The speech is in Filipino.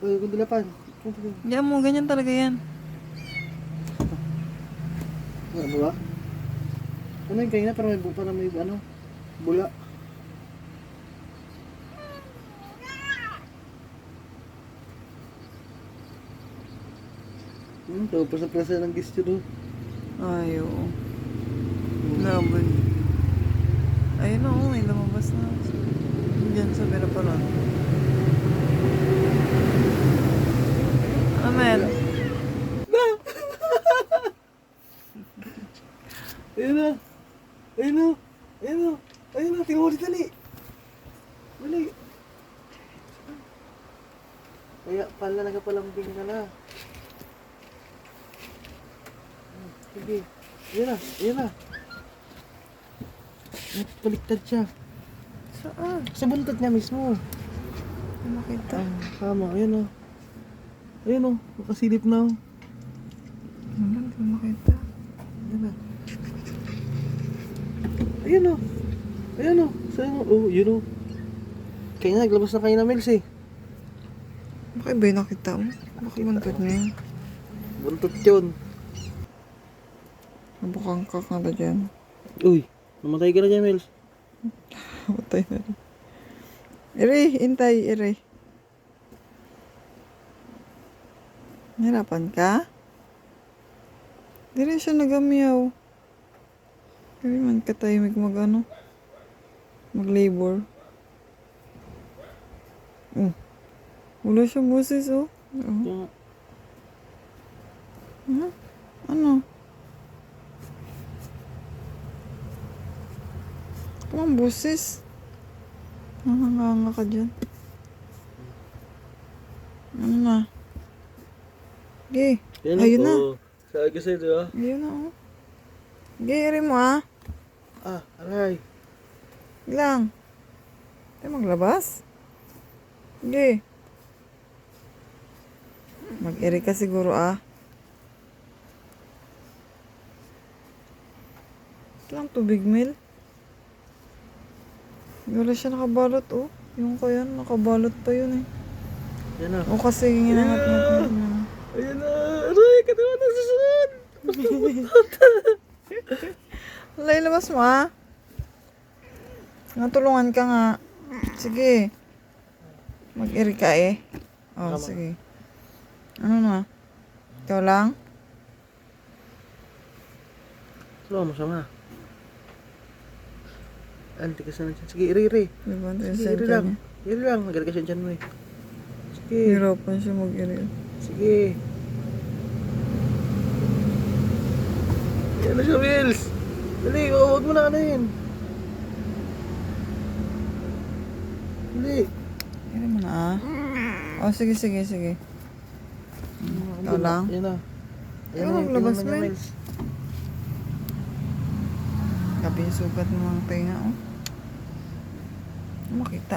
Uy, kundilapan. Diyan mo, ganyan talaga yan. Ano ba? Ano yung kanina? Parang may ano? Bula. Tapos sa prasa ng gusto doon. Ay, oo. Laban. Ayun na, may lumabas na. Diyan sa Biraparan. Amen. Ayun na! Ayun na! Ayun na! Ayun na! Tingnan mo ulit, dali! Dali! Kaya pala nagapalambing ka na. Sige. Ayun na! Ayun na! Baliktad siya. Saan? Sa buntot niya mismo. Hindi makita. Tama. Ayun o. Ayun o. Nakasilip na o. Hindi makita. Ayun na. Ayun o. Ayun o. Saan o? Oh, yun o. Kaya nga, naglabas na kayo na Mels eh. Bakit ba yung nakita mo? Bakit buntot niya yun? Buntot yun. Nabukang ka na dyan. Uy, namatay ka na dyan Mels. Patay na rin. Ire, intay, ire. Nahirapan ka? Di rin siya nagamiyaw. Hindi man katahimik mag-labor. Wala siyang boses, oh. Yung, Ano? Kumang boses. Nanganganga ka dyan. Ano na? Okay. Ayun na. oh. Sabi ko sa'yo, di ba? Ayun na, oh. Giri mo, ah. Aray. Lang. Tayo maglabas. Sige. Mag-iri ka siguro, ah. Ito lang tubig, Mel. Wala siya nakabalot, oh. Yung ko yan, nakabalot pa yun, eh. Yan na. O kasi ginangat-ngat na. Ayun na. Aray, katawan na susunod. Wala, ilabas mo, ah. Natulungan ka nga. Sige. Mag-iri ka, eh. Oh, Tama. sige. Ano na? Ikaw lang? Wala, masama. Anti ka sana dyan. Sige, iri. Diba? Sige, iri lang. Iri lang. Magalagasin dyan mo eh. Sige. Hirapan siya mag-iri. Sige. Yan na siya, Wills. Dali, huwag mo na ano yun. Dali. Iri mo na, ah. Oh, sige. Ikaw lang? Yan na. Ikaw maglabas, tingnan mo men. niya, Wills. Gabi yung sugat ng mga tenga, oh. Makita,